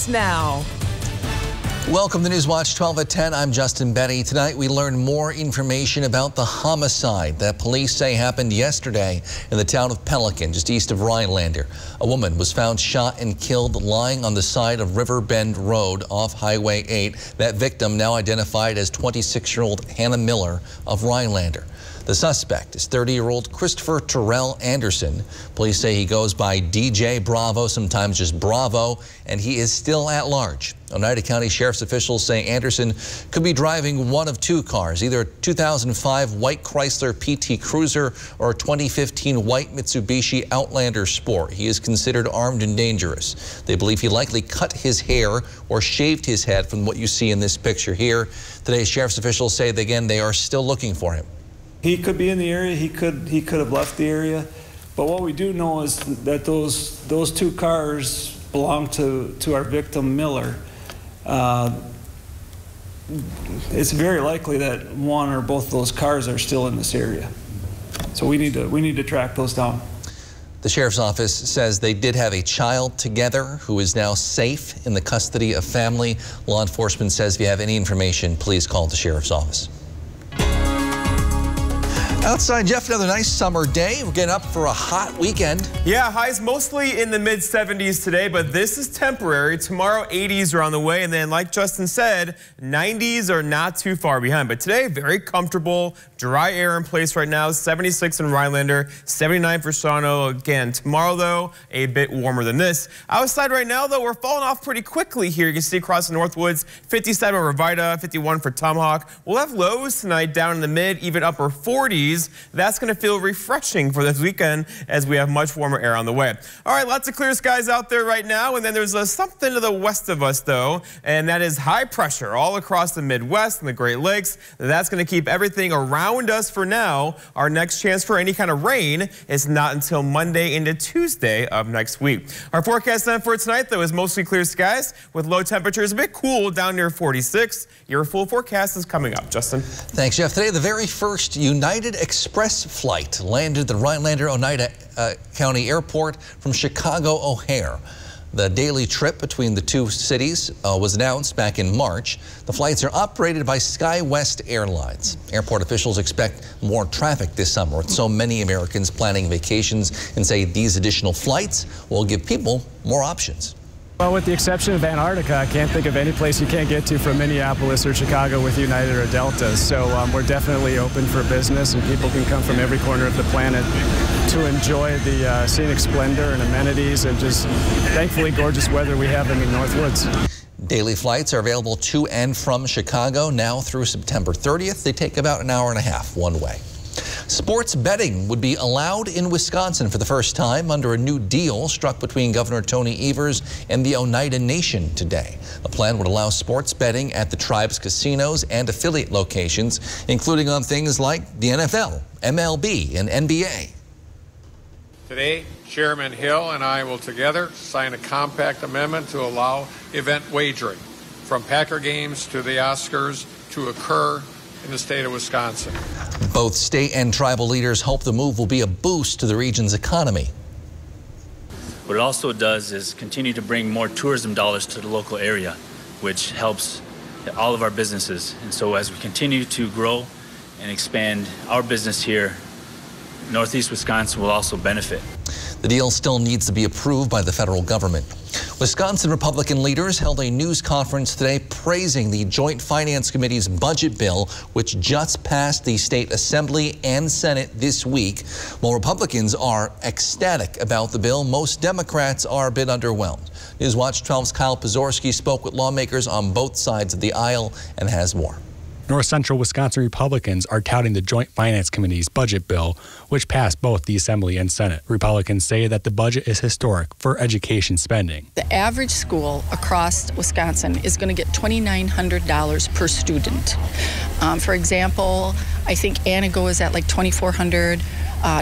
starts now. Welcome to Newswatch 12 at 10. I'm Justin Betty. Tonight we learn more information about the homicide that police say happened yesterday in the town of Pelican, just east of Rhinelander. A woman was found shot and killed lying on the side of River Bend Road off Highway 8. That victim now identified as 26-year-old Hannah Miller of Rhinelander. The suspect is 30-year-old Christopher Terrell Anderson. Police say he goes by DJ Bravo, sometimes just Bravo, and he is still at large. Oneida County Sheriff's officials say Anderson could be driving one of two cars, either a 2005 white Chrysler PT Cruiser or a 2015 white Mitsubishi Outlander Sport. He is considered armed and dangerous. They believe he likely cut his hair or shaved his head from what you see in this picture here. Today, sheriff's officials say that, again, they are still looking for him. He could be in the area. He could have left the area. But what we do know is that those two cars belong to our victim Miller. It's very likely that one or both of those cars are still in this area. So we need to track those down. The sheriff's office says they did have a child together who is now safe in the custody of family. Law enforcement says if you have any information, please call the sheriff's office. Outside, Jeff, another nice summer day. We're getting up for a hot weekend. Yeah, highs mostly in the mid-70s today, but this is temporary. Tomorrow, 80s are on the way, and then, like Justin said, 90s are not too far behind. But today, very comfortable, dry air in place right now. 76 in Rhinelander, 79 for Shawano. Again, tomorrow, though, a bit warmer than this. Outside right now, though, we're falling off pretty quickly here. You can see across the Northwoods, 57 for Revita, 51 for Tomahawk. We'll have lows tonight down in the mid, even upper 40s. That's going to feel refreshing for this weekend as we have much warmer air on the way. All right, lots of clear skies out there right now, and then there's something to the west of us, though, and that is high pressure all across the Midwest and the Great Lakes. That's going to keep everything around us for now. Our next chance for any kind of rain is not until Monday into Tuesday of next week. Our forecast then for tonight, though, is mostly clear skies with low temperatures a bit cool down near 46. Your full forecast is coming up. Justin. Thanks, Jeff. Today, the very first United Express flight landed at the Rhinelander-Oneida County Airport from Chicago O'Hare. The daily trip between the two cities was announced back in March. The flights are operated by SkyWest Airlines. Airport officials expect more traffic this summer with so many Americans planning vacations and say these additional flights will give people more options. Well, with the exception of Antarctica, I can't think of any place you can't get to from Minneapolis or Chicago with United or Delta. So we're definitely open for business, and people can come from every corner of the planet to enjoy the scenic splendor and amenities and just thankfully gorgeous weather we have in the Northwoods. Daily flights are available to and from Chicago now through September 30th. They take about an hour and a half one way. Sports betting would be allowed in Wisconsin for the first time under a new deal struck between Governor Tony Evers and the Oneida Nation today. The plan would allow sports betting at the tribe's casinos and affiliate locations, including on things like the NFL, MLB, and NBA. Today, Chairman Hill and I will together sign a compact amendment to allow event wagering, from Packer games to the Oscars, to occur in the state of Wisconsin. Both state and tribal leaders hope the move will be a boost to the region's economy. What it also does is continue to bring more tourism dollars to the local area, which helps all of our businesses. And so as we continue to grow and expand our business here, Northeast Wisconsin will also benefit. The deal still needs to be approved by the federal government. Wisconsin Republican leaders held a news conference today praising the Joint Finance Committee's budget bill, which just passed the state assembly and Senate this week. While Republicans are ecstatic about the bill, most Democrats are a bit underwhelmed. Newswatch 12's Kyle Pozorski spoke with lawmakers on both sides of the aisle and has more. North Central Wisconsin Republicans are touting the Joint Finance Committee's budget bill, which passed both the Assembly and Senate. Republicans say that the budget is historic for education spending. The average school across Wisconsin is going to get $2,900 per student. For example, I think Anago is at like $2,400.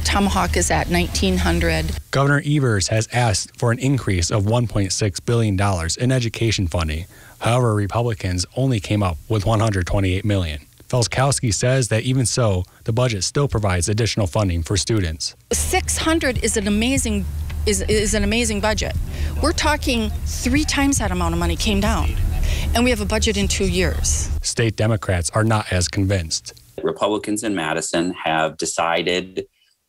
Tomahawk is at $1,900. Governor Evers has asked for an increase of $1.6 billion in education funding. However, Republicans only came up with $128 million. Felskowski says that even so, the budget still provides additional funding for students. $600 is an amazing is an amazing budget. We're talking 3 times that amount of money came down, and we have a budget in 2 years. State Democrats are not as convinced. Republicans in Madison have decided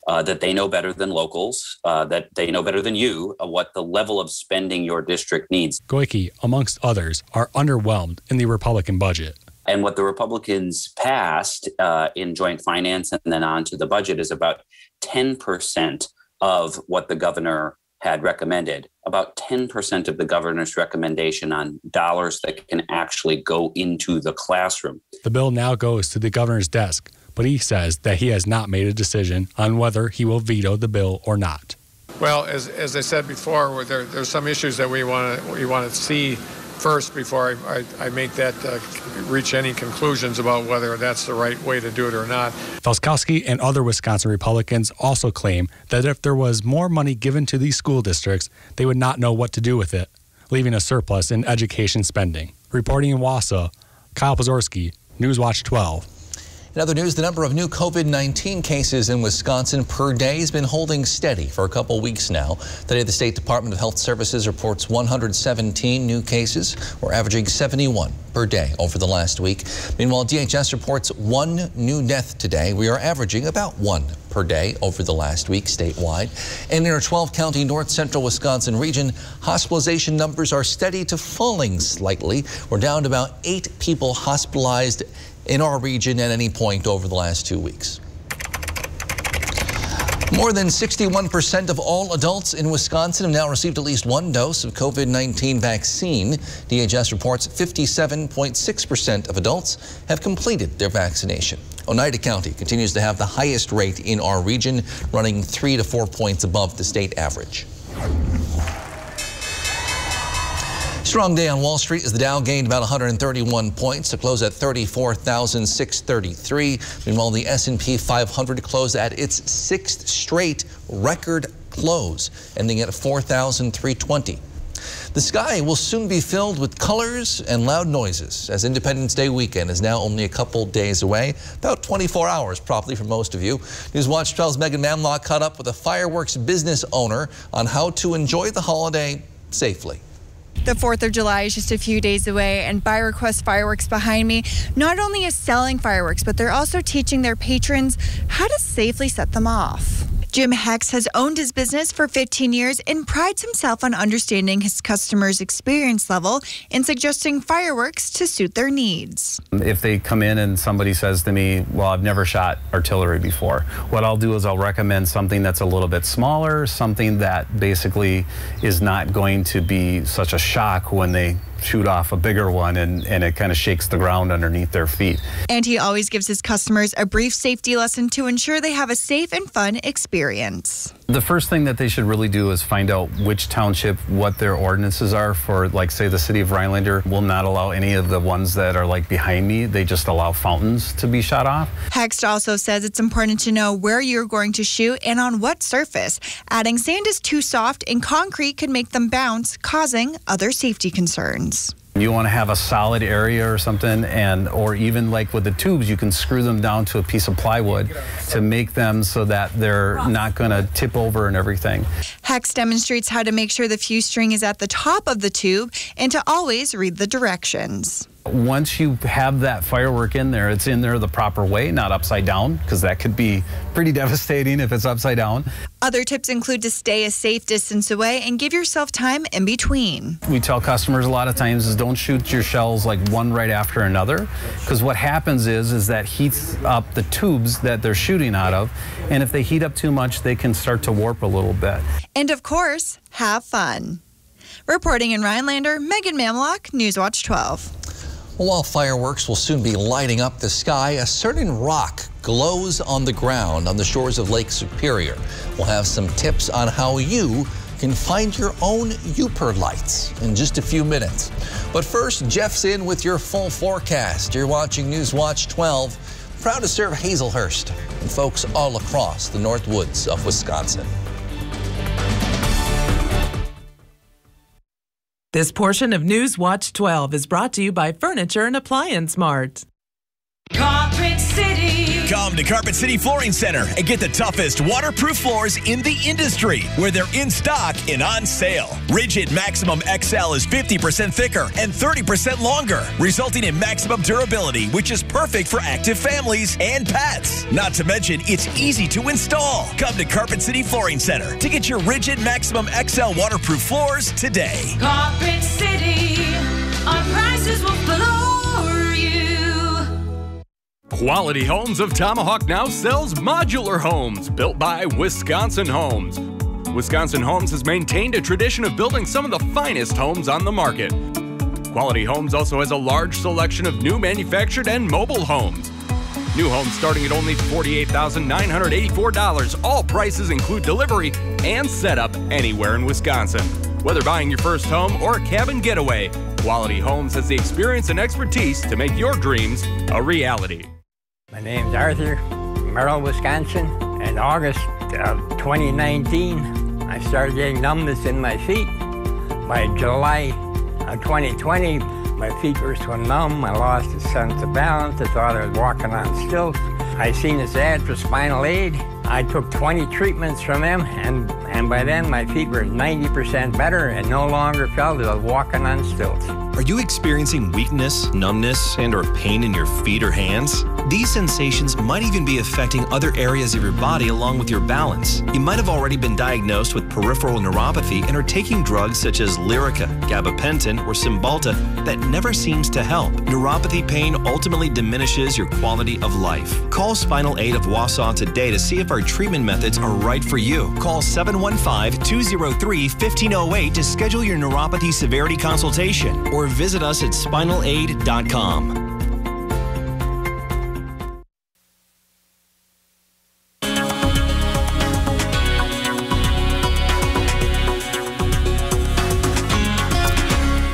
that they know better than locals, that they know better than you what the level of spending your district needs. Goyke, amongst others, are underwhelmed in the Republican budget. And what the Republicans passed in joint finance and then on to the budget is about 10% of what the governor had recommended, about 10% of the governor's recommendation on dollars that can actually go into the classroom. The bill now goes to the governor's desk, but he says that he has not made a decision on whether he will veto the bill or not. Well, as I said before, there's some issues that we want to see first before I make that reach any conclusions about whether that's the right way to do it or not. Felskowski and other Wisconsin Republicans also claim that if there was more money given to these school districts, they would not know what to do with it, leaving a surplus in education spending. Reporting in Wausau, Kyle Pazorski, Newswatch 12. In other news, the number of new COVID-19 cases in Wisconsin per day has been holding steady for a couple weeks now. Today, the State Department of Health Services reports 117 new cases. We're averaging 71 per day over the last week. Meanwhile, DHS reports 1 new death today. We are averaging about 1 per day over the last week statewide. And in our 12-county north central Wisconsin region, hospitalization numbers are steady to falling slightly. We're down to about 8 people hospitalized in our region at any point over the last 2 weeks. More than 61% of all adults in Wisconsin have now received at least 1 dose of COVID-19 vaccine. DHS reports 57.6% of adults have completed their vaccination. Oneida County continues to have the highest rate in our region, running 3 to 4 points above the state average. Strong day on Wall Street as the Dow gained about 131 points to close at 34,633. Meanwhile, the S&P 500 closed at its 6th straight record close, ending at 4,320. The sky will soon be filled with colors and loud noises as Independence Day weekend is now only a couple days away, about 24 hours probably for most of you. Newswatch 12's Megan Mamlock caught up with a fireworks business owner on how to enjoy the holiday safely. The 4th of July is just a few days away, and By Request Fireworks behind me not only is selling fireworks, but they're also teaching their patrons how to safely set them off. Jim Hex has owned his business for 15 years and prides himself on understanding his customers' experience level and suggesting fireworks to suit their needs. If they come in and somebody says to me, well, I've never shot artillery before, what I'll do is I'll recommend something that's a little bit smaller, something that basically is not going to be such a shock when they shoot off a bigger one and it kind of shakes the ground underneath their feet. And he always gives his customers a brief safety lesson to ensure they have a safe and fun experience. The first thing that they should really do is find out which township, what their ordinances are for, like, say, the city of Rhinelander will not allow any of the ones that are like behind me. They just allow fountains to be shot off. Hext also says it's important to know where you're going to shoot and on what surface. Adding sand is too soft and concrete could make them bounce, causing other safety concerns. You want to have a solid area or something, or even like with the tubes, you can screw them down to a piece of plywood to make them so that they're not going to tip over and everything. Hex demonstrates how to make sure the fuse string is at the top of the tube and to always read the directions. Once you have that firework in there, it's in there the proper way, not upside down, because that could be pretty devastating if it's upside down. Other tips include to stay a safe distance away and give yourself time in between. We tell customers a lot of times is don't shoot your shells like one right after another, because what happens is that heats up the tubes that they're shooting out of, and if they heat up too much, they can start to warp a little bit. And of course, have fun. Reporting in Rhinelander, Megan Mamlock, Newswatch 12. Well, while fireworks will soon be lighting up the sky, a certain rock glows on the ground on the shores of Lake Superior. We'll have some tips on how you can find your own Uper lights in just a few minutes. But first, Jeff's in with your full forecast. You're watching Newswatch 12, proud to serve Hazelhurst and folks all across the North Woods of Wisconsin. This portion of Newswatch 12 is brought to you by Furniture and Appliance Mart. Carpet City. Come to Carpet City Flooring Center and get the toughest waterproof floors in the industry, where they're in stock and on sale. Rigid Maximum XL is 50% thicker and 30% longer, resulting in maximum durability, which is perfect for active families and pets. Not to mention, it's easy to install. Come to Carpet City Flooring Center to get your Rigid Maximum XL waterproof floors today. Carpet City, our prices will floor you. Quality Homes of Tomahawk now sells modular homes built by Wisconsin Homes. Wisconsin Homes has maintained a tradition of building some of the finest homes on the market. Quality Homes also has a large selection of new manufactured and mobile homes. New homes starting at only $48,984. All prices include delivery and setup anywhere in Wisconsin. Whether buying your first home or a cabin getaway, Quality Homes has the experience and expertise to make your dreams a reality. My name's Arthur, Merrill, Wisconsin. In August of 2019, I started getting numbness in my feet. By July of 2020, my feet were so numb, I lost a sense of balance. I thought I was walking on stilts. I seen this ad for spinal aid. I took 20 treatments from them, and by then my feet were 90% better and no longer felt as I was walking on stilts. Are you experiencing weakness, numbness, and/or pain in your feet or hands? These sensations might even be affecting other areas of your body along with your balance. You might have already been diagnosed with peripheral neuropathy and are taking drugs such as Lyrica, gabapentin, or Cymbalta that never seems to help. Neuropathy pain ultimately diminishes your quality of life. Call Spinal Aid of Wausau today to see if our treatment methods are right for you. Call 715-203-1508 to schedule your neuropathy severity consultation, or visit us at spinalaid.com.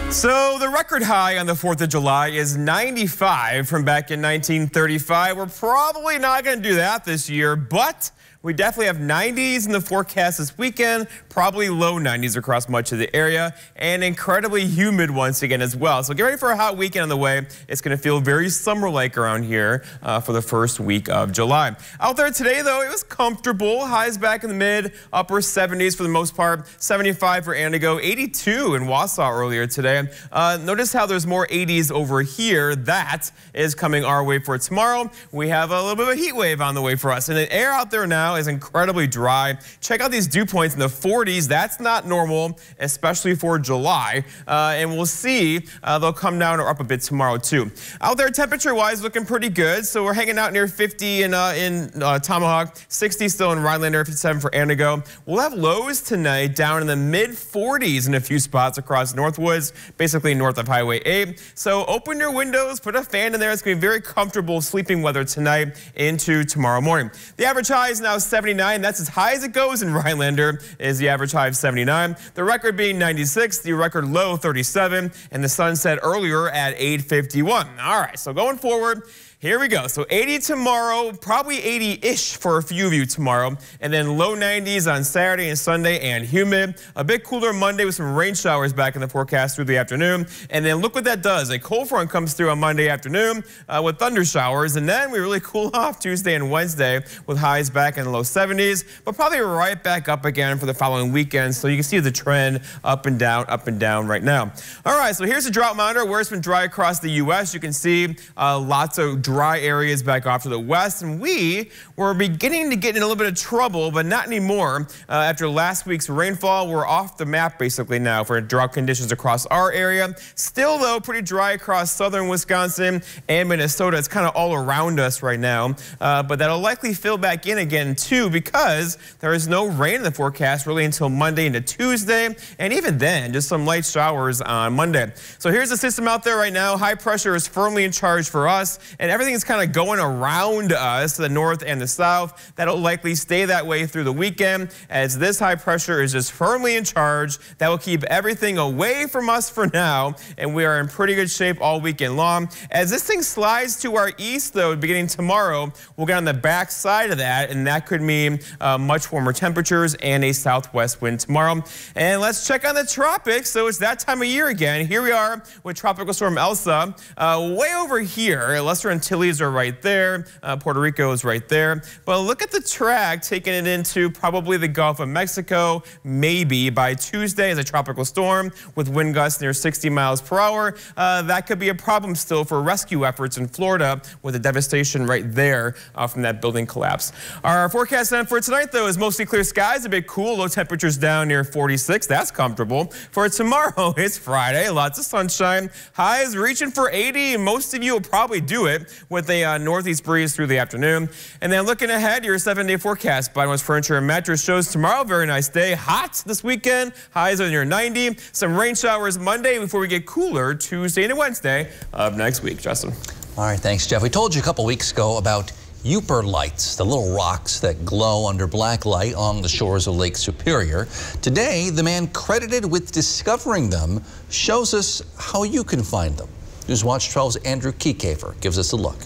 So the record high on the 4th of July is 95 from back in 1935. We're probably not going to do that this year, but we definitely have 90s in the forecast this weekend, probably low 90s across much of the area, and incredibly humid once again as well. So get ready for a hot weekend on the way. It's going to feel very summer-like around here for the first week of July. Out there today, though, it was comfortable. Highs back in the mid-upper 70s for the most part. 75 for Antigo, 82 in Wausau earlier today. Notice how there's more 80s over here. That is coming our way for tomorrow. We have a little bit of a heat wave on the way for us. And the air out there now is incredibly dry. Check out these dew points in the 40s. That's not normal, especially for July. And we'll see they'll come down or up a bit tomorrow too. Out there temperature-wise looking pretty good. So we're hanging out near 50 in Tomahawk, 60 still in Rhinelander, 57 for Antigo. We'll have lows tonight down in the mid-40s in a few spots across Northwoods, basically north of Highway 8. So open your windows, put a fan in there. It's going to be very comfortable sleeping weather tonight into tomorrow morning. The average high is now 79. That's as high as it goes in Rhinelander, is the average high of 79. The record being 96, the record low 37, and the sun set earlier at 8:51. All right, so going forward, here we go. So 80 tomorrow, probably 80-ish for a few of you tomorrow, and then low 90s on Saturday and Sunday, and humid. A bit cooler Monday with some rain showers back in the forecast through the afternoon. And then look what that does. A cold front comes through on Monday afternoon with thunder showers, and then we really cool off Tuesday and Wednesday with highs back in the low 70s, but probably right back up again for the following weekend. So you can see the trend up and down right now. All right, so here's a drought monitor where it's been dry across the U.S. You can see lots of dry areas back off to the west, and we were beginning to get in a little bit of trouble, but not anymore. After last week's rainfall, we're off the map basically now for drought conditions across our area. Still, though, pretty dry across southern Wisconsin and Minnesota. It's kind of all around us right now, but that'll likely fill back in again, too, because there is no rain in the forecast really until Monday into Tuesday, and even then, just some light showers on Monday. So here's the system out there right now. High pressure is firmly in charge for us, and everything's kind of going around us to the north and the south. That'll likely stay that way through the weekend, as this high pressure is just firmly in charge. That will keep everything away from us for now, and we are in pretty good shape all weekend long. As this thing slides to our east, though, beginning tomorrow, we'll get on the back side of that, and that could mean much warmer temperatures and a southwest wind tomorrow. And let's check on the tropics. So it's that time of year again. Here we are with Tropical Storm Elsa way over here, lesser than Antilles are right there. Puerto Rico is right there. But look at the track, taking it into probably the Gulf of Mexico, maybe by Tuesday as a tropical storm with wind gusts near 60 miles per hour. That could be a problem still for rescue efforts in Florida with the devastation right there from that building collapse. Our forecast then for tonight, though, is mostly clear skies, a bit cool, low temperatures down near 46. That's comfortable. For tomorrow, it's Friday, lots of sunshine, highs reaching for 80. Most of you will probably do it with a northeast breeze through the afternoon. And then looking ahead, your 7-day forecast by West Furniture and Mattress shows tomorrow, very nice day, hot this weekend, highs are near 90. Some rain showers Monday before we get cooler Tuesday and Wednesday of next week. Justin. All right, thanks, Jeff. We told you a couple weeks ago about Uper lights, the little rocks that glow under black light on the shores of Lake Superior. Today, the man credited with discovering them shows us how you can find them. Newswatch 12's Andrew Kiekefer gives us a look.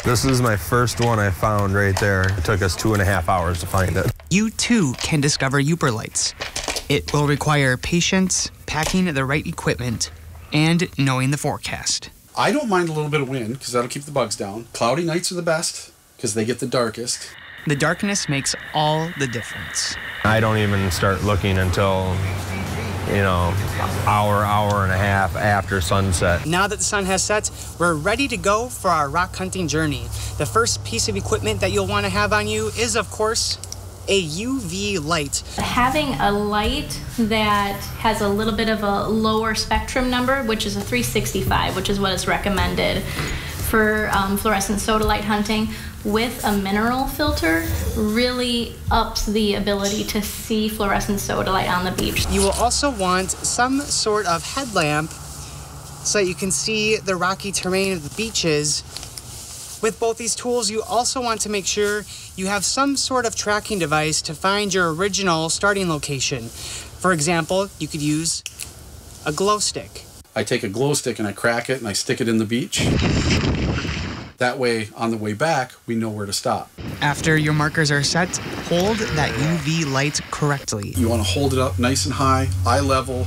This is my first one I found right there. It took us 2.5 hours to find it. You too can discover Uper lights. It will require patience, packing the right equipment, and knowing the forecast. I don't mind a little bit of wind because that'll keep the bugs down. Cloudy nights are the best because they get the darkest. The darkness makes all the difference. I don't even start looking until, hour and a half after sunset. Now that the sun has set, we're ready to go for our rock hunting journey. The first piece of equipment that you'll want to have on you is, of course, a UV light. Having a light that has a little bit of a lower spectrum number, which is a 365, which is what is recommended for fluorescent sodalite hunting, with a mineral filter really ups the ability to see fluorescent sodalite on the beach. You will also want some sort of headlamp so that you can see the rocky terrain of the beaches. With both these tools, you also want to make sure you have some sort of tracking device to find your original starting location. For example, you could use a glow stick. I take a glow stick and I crack it and I stick it in the beach. That way, on the way back, we know where to stop. After your markers are set, hold that UV light correctly. You want to hold it up nice and high, eye level,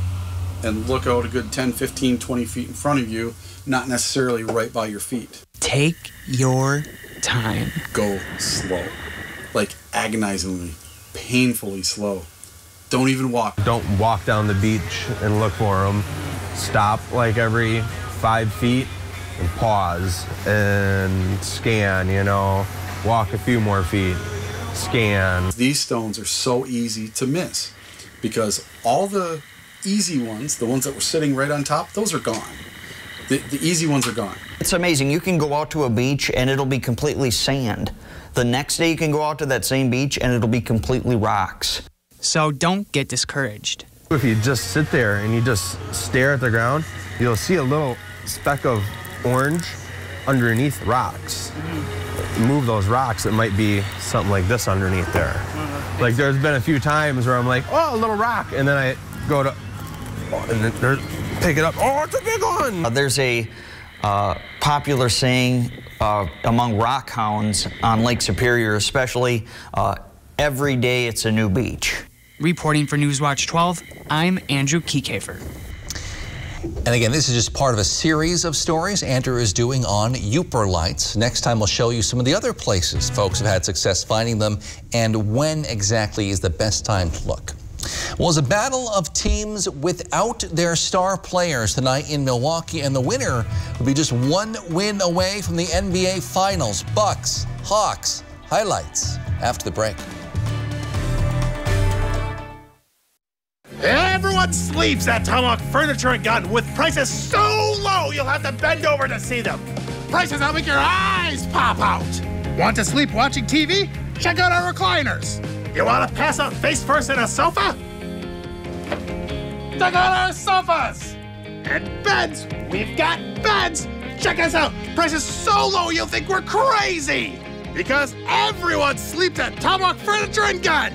and look out a good 10, 15, 20 feet in front of you, not necessarily right by your feet. Take your time. Go slow, like agonizingly, painfully slow. Don't even walk. Don't walk down the beach and look for them. Stop like every 5 feet and pause and scan, walk a few more feet, scan. These stones are so easy to miss because all the easy ones, the ones that were sitting right on top, those are gone. The easy ones are gone. It's amazing. You can go out to a beach and it'll be completely sand. The next day you can go out to that same beach and it'll be completely rocks. So don't get discouraged. If you just sit there and you just stare at the ground, you'll see a little speck of orange underneath rocks. Move those rocks, it might be something like this underneath there. Like there's been a few times where I'm like, oh, a little rock, and then I go to, and then pick it up, oh, it's a big one. There's a popular saying among rock hounds on Lake Superior especially, every day it's a new beach. Reporting for Newswatch 12, I'm Andrew Kiekefer. And again, this is just part of a series of stories Andrew is doing on Uper lights. Next time we'll show you some of the other places folks have had success finding them and when exactly is the best time to look. Well, it's a battle of teams without their star players tonight in Milwaukee, and the winner will be just one win away from the NBA Finals. Bucks, Hawks, highlights after the break. Everyone sleeps at Tomahawk Furniture and Gun with prices so low you'll have to bend over to see them. Prices that'll make your eyes pop out. Want to sleep watching TV? Check out our recliners. You want to pass out face first in a sofa? Check out our sofas. And beds. We've got beds. Check us out. Prices so low you'll think we're crazy. Because everyone sleeps at Tomahawk Furniture and Gun.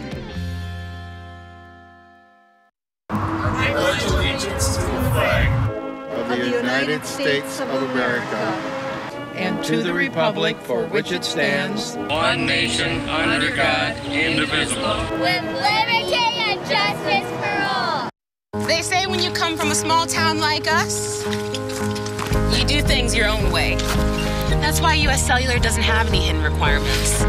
Allegiance to the flag of the United States of America and to the republic for which it stands, one nation under God, indivisible, with liberty and justice for all. They say when you come from a small town like us, you do do things your own way. That's why US Cellular doesn't have any hidden requirements.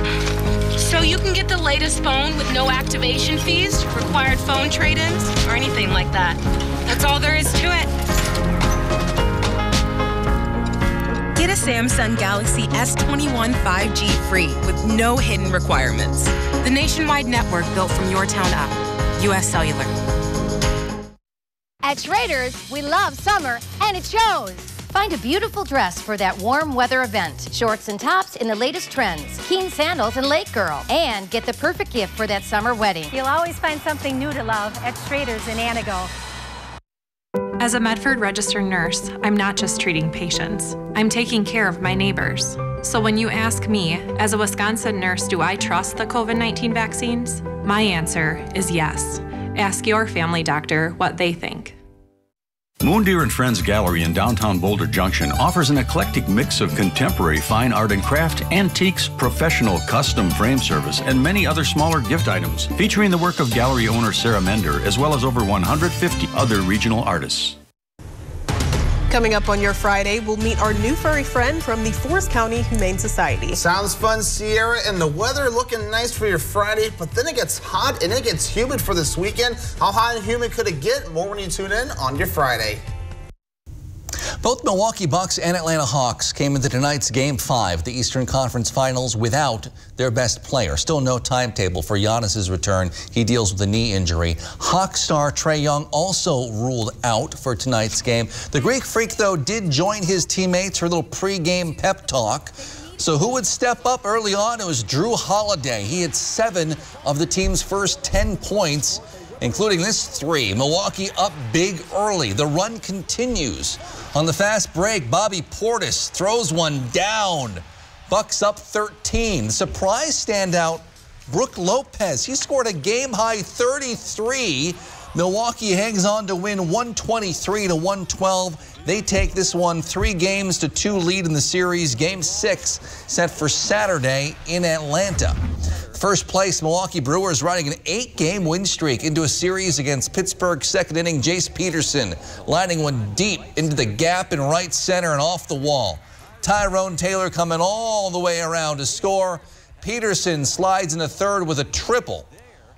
So you can get the latest phone with no activation fees, required phone trade-ins, or anything like that. That's all there is to it. Get a Samsung Galaxy S21 5G free with no hidden requirements. The nationwide network built from your town up. US Cellular. At Schrader's, we love summer, and it shows. Find a beautiful dress for that warm weather event. Shorts and tops in the latest trends. Keen sandals and Lake Girl. And get the perfect gift for that summer wedding. You'll always find something new to love at Schrader's in Anago. As a Medford registered nurse, I'm not just treating patients. I'm taking care of my neighbors. So when you ask me, as a Wisconsin nurse, do I trust the COVID-19 vaccines? My answer is yes. Ask your family doctor what they think. Moondeer and Friends Gallery in downtown Boulder Junction offers an eclectic mix of contemporary fine art and craft, antiques, professional custom frame service, and many other smaller gift items, featuring the work of gallery owner Sarah Mender, as well as over 150 other regional artists. Coming up on your Friday, we'll meet our new furry friend from the Forest County Humane Society. Sounds fun, Sierra, and the weather looking nice for your Friday, but then it gets hot and it gets humid for this weekend. How hot and humid could it get? More when you tune in on your Friday. Both Milwaukee Bucks and Atlanta Hawks came into tonight's Game 5, the Eastern Conference Finals, without their best player. Still no timetable for Giannis's return. He deals with a knee injury. Hawks star Trae Young also ruled out for tonight's game. The Greek Freak, though, did join his teammates for a little pregame pep talk. So who would step up early on? It was Drew Holiday. He had 7 of the team's first 10 points, including this 3. Milwaukee up big early. The run continues. On the fast break, Bobby Portis throws one down. Bucks up 13. Surprise standout, Brook Lopez. He scored a game-high 33. Milwaukee hangs on to win 123-112. They take this one 3-2 lead in the series. Game 6 set for Saturday in Atlanta. First place Milwaukee Brewers riding an 8-game win streak into a series against Pittsburgh's second inning Jace Peterson, lining one deep into the gap in right center and off the wall. Tyrone Taylor coming all the way around to score. Peterson slides in the third with a triple.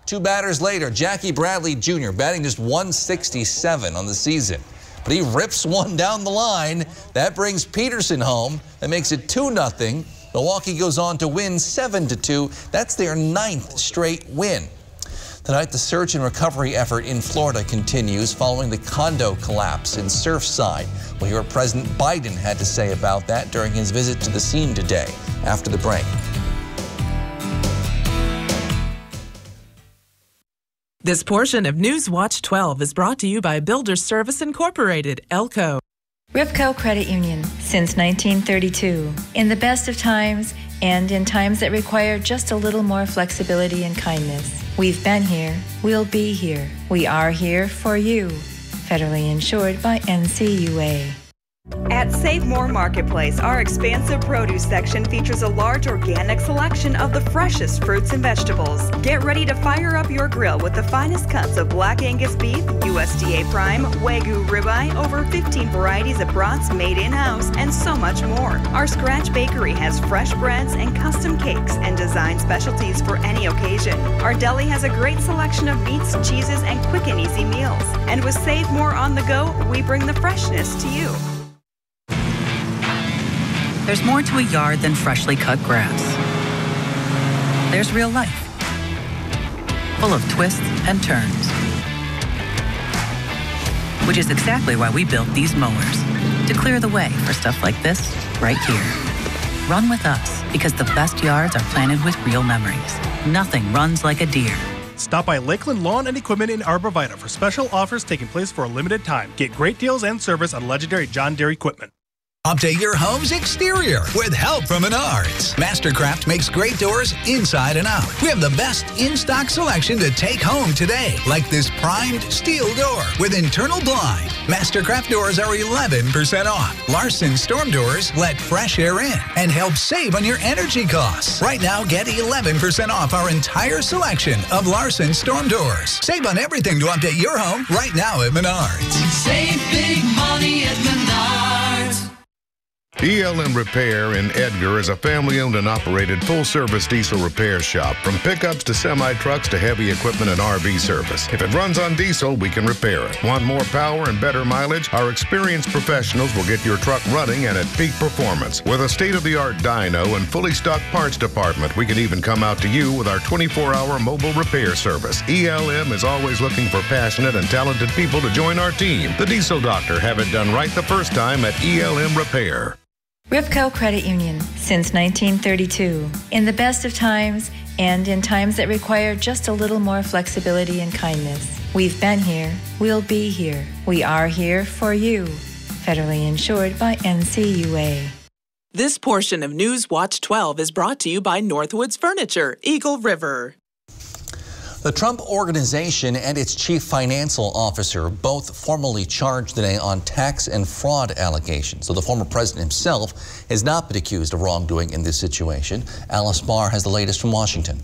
2 batters later, Jackie Bradley Jr. batting just 167 on the season. But he rips one down the line. That brings Peterson home. That makes it 2-0. Milwaukee goes on to win 7-2. That's their 9th straight win. Tonight, the search and recovery effort in Florida continues following the condo collapse in Surfside. We'll hear what President Biden had to say about that during his visit to the scene today. After the break. This portion of Newswatch 12 is brought to you by Builders Service Incorporated, Elco. Ripco Credit Union, since 1932. In the best of times and in times that require just a little more flexibility and kindness. We've been here, we'll be here. We are here for you. Federally insured by NCUA. At Save More Marketplace, our expansive produce section features a large organic selection of the freshest fruits and vegetables. Get ready to fire up your grill with the finest cuts of Black Angus beef, USDA Prime, Wagyu ribeye, over 15 varieties of brats made in-house, and so much more. Our Scratch Bakery has fresh breads and custom cakes and design specialties for any occasion. Our deli has a great selection of meats, cheeses, and quick and easy meals. And with Save More on the go, we bring the freshness to you. There's more to a yard than freshly cut grass. There's real life, full of twists and turns. Which is exactly why we built these mowers, to clear the way for stuff like this right here. Run with us, because the best yards are planted with real memories. Nothing runs like a deer. Stop by Lakeland Lawn and Equipment in Arbor Vitae for special offers taking place for a limited time. Get great deals and service on legendary John Deere equipment. Update your home's exterior with help from Menards. Mastercraft makes great doors inside and out. We have the best in-stock selection to take home today, like this primed steel door with internal blind. Mastercraft doors are 11% off. Larson storm doors let fresh air in and help save on your energy costs. Right now, get 11% off our entire selection of Larson storm doors. Save on everything to update your home right now at Menards. Save big money at Menards. ELM Repair in Edgar is a family-owned and operated full-service diesel repair shop. From pickups to semi-trucks to heavy equipment and RV service. If it runs on diesel, we can repair it. Want more power and better mileage? Our experienced professionals will get your truck running and at peak performance. With a state-of-the-art dyno and fully stocked parts department, we can even come out to you with our 24-hour mobile repair service. ELM is always looking for passionate and talented people to join our team. The Diesel Doctor. Have it done right the first time at ELM Repair. Ripco Credit Union since 1932. In the best of times and in times that require just a little more flexibility and kindness. We've been here. We'll be here. We are here for you. Federally insured by NCUA. This portion of News Watch 12 is brought to you by Northwoods Furniture, Eagle River. The Trump Organization and its chief financial officer both formally charged today on tax and fraud allegations. So the former president himself has not been accused of wrongdoing in this situation. Alice Barr has the latest from Washington.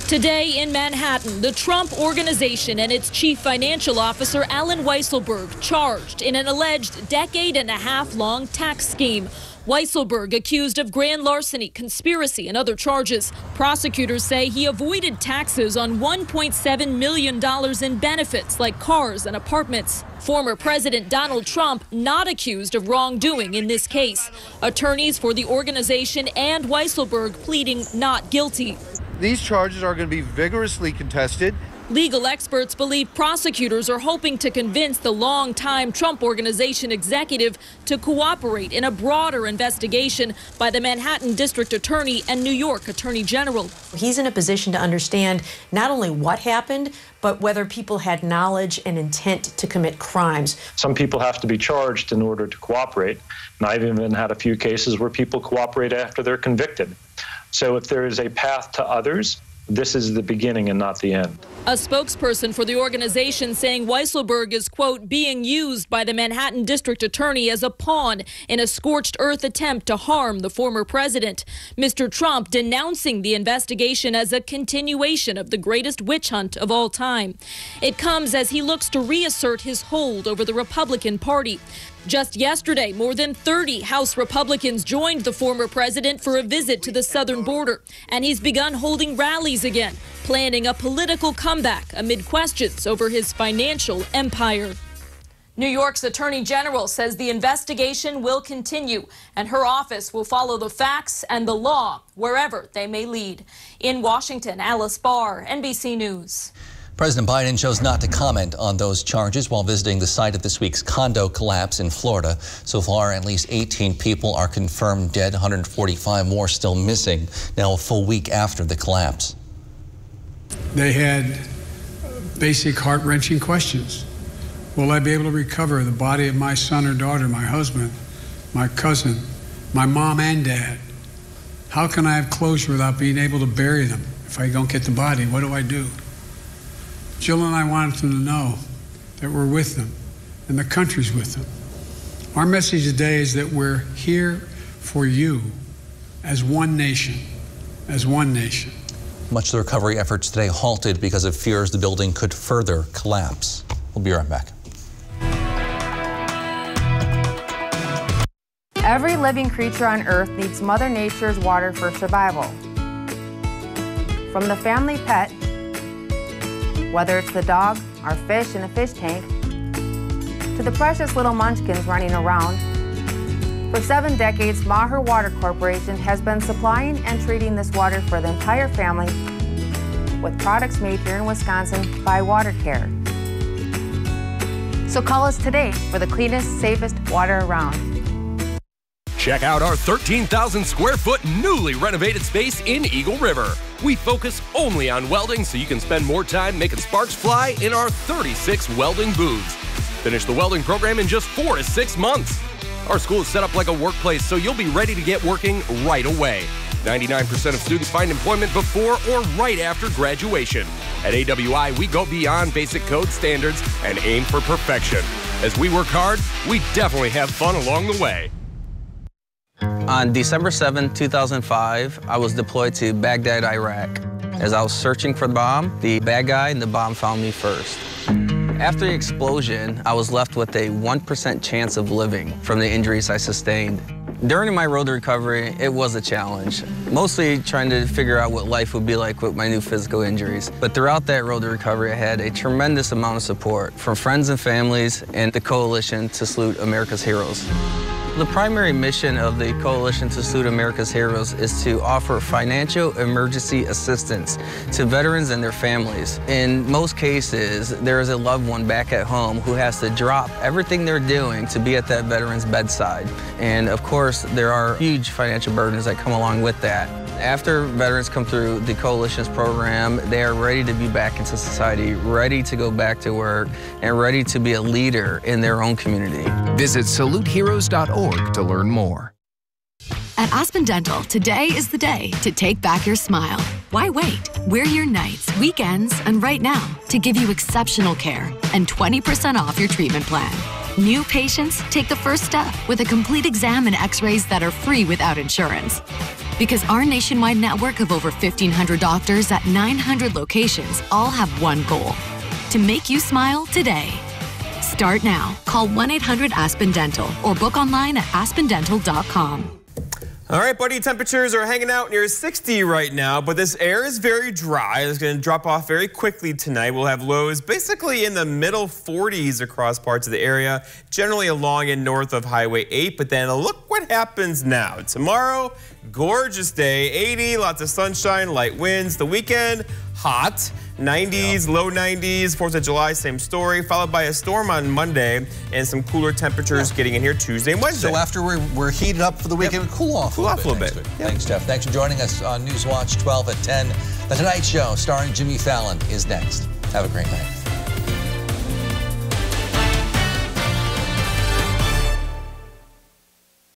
Today in Manhattan, the Trump Organization and its chief financial officer, Alan Weisselberg, charged in an alleged decade-and-a-half-long tax scheme. Weisselberg accused of grand larceny, conspiracy, and other charges. Prosecutors say he avoided taxes on $1.7 million in benefits like cars and apartments. Former President Donald Trump not accused of wrongdoing in this case. Attorneys for the organization and Weisselberg pleading not guilty. These charges are going to be vigorously contested. Legal experts believe prosecutors are hoping to convince the longtime Trump Organization executive to cooperate in a broader investigation by the Manhattan District Attorney and New York Attorney General. He's in a position to understand not only what happened, but whether people had knowledge and intent to commit crimes. Some people have to be charged in order to cooperate. And I've even had a few cases where people cooperate after they're convicted. So if there is a path to others, this is the beginning and not the end. A spokesperson for the organization saying Weisselberg is, quote, being used by the Manhattan District Attorney as a pawn in a scorched earth attempt to harm the former president. Mr. Trump denouncing the investigation as a continuation of the greatest witch hunt of all time. It comes as he looks to reassert his hold over the Republican Party. Just yesterday, more than 30 House Republicans joined the former president for a visit to the southern border, and he's begun holding rallies again, planning a political comeback amid questions over his financial empire. New York's Attorney General says the investigation will continue, and her office will follow the facts and the law wherever they may lead. In Washington, Alice Barr, NBC News. President Biden chose not to comment on those charges while visiting the site of this week's condo collapse in Florida. So far, at least 18 people are confirmed dead, 145 more still missing, now a full week after the collapse. They had basic heart-wrenching questions. Will I be able to recover the body of my son or daughter, my husband, my cousin, my mom and dad? How can I have closure without being able to bury them? If I don't get the body, what do I do? Jill and I wanted them to know that we're with them and the country's with them. Our message today is that we're here for you as one nation, as one nation. Much of the recovery efforts today halted because of fears the building could further collapse. We'll be right back. Every living creature on Earth needs Mother Nature's water for survival. From the family pet, whether it's the dog, our fish in a fish tank, to the precious little munchkins running around. For 7 decades, Maher Water Corporation has been supplying and treating this water for the entire family with products made here in Wisconsin by Water Care. So call us today for the cleanest, safest water around. Check out our 13,000 square foot newly renovated space in Eagle River. We focus only on welding so you can spend more time making sparks fly in our 36 welding booths. Finish the welding program in just 4 to 6 months. Our school is set up like a workplace so you'll be ready to get working right away. 99% of students find employment before or right after graduation. At AWI, we go beyond basic code standards and aim for perfection. As we work hard, we definitely have fun along the way. On December 7, 2005, I was deployed to Baghdad, Iraq. As I was searching for the bomb, the bad guy and the bomb found me first. After the explosion, I was left with a 1% chance of living from the injuries I sustained. During my road to recovery, it was a challenge, mostly trying to figure out what life would be like with my new physical injuries. But throughout that road to recovery, I had a tremendous amount of support from friends and families and the Coalition to Salute America's Heroes. The primary mission of the Coalition to Salute America's Heroes is to offer financial emergency assistance to veterans and their families. In most cases, there is a loved one back at home who has to drop everything they're doing to be at that veteran's bedside. And of course, there are huge financial burdens that come along with that. After veterans come through the Coalition's program, they are ready to be back into society, ready to go back to work, and ready to be a leader in their own community. Visit saluteheroes.org to learn more. At Aspen Dental, today is the day to take back your smile. Why wait? We're here nights, weekends, and right now to give you exceptional care and 20% off your treatment plan. New patients take the first step with a complete exam and x-rays that are free without insurance. Because our nationwide network of over 1,500 doctors at 900 locations all have one goal: to make you smile today. Start now. Call 1-800-ASPEN-DENTAL or book online at aspendental.com. All right, buddy, temperatures are hanging out near 60 right now, but this air is very dry. It's going to drop off very quickly tonight. We'll have lows basically in the middle 40s across parts of the area, generally along and north of Highway 8. But then look what happens now. Tomorrow, gorgeous day, 80, lots of sunshine, light winds. The weekend, hot. 90s, low 90s, 4th of July, same story, followed by a storm on Monday and some cooler temperatures getting in here Tuesday and Wednesday. So after we're heated up for the weekend, we cool off a little bit. Thanks, Jeff. Thanks for joining us on Newswatch 12 at 10. The Tonight Show starring Jimmy Fallon is next. Have a great night.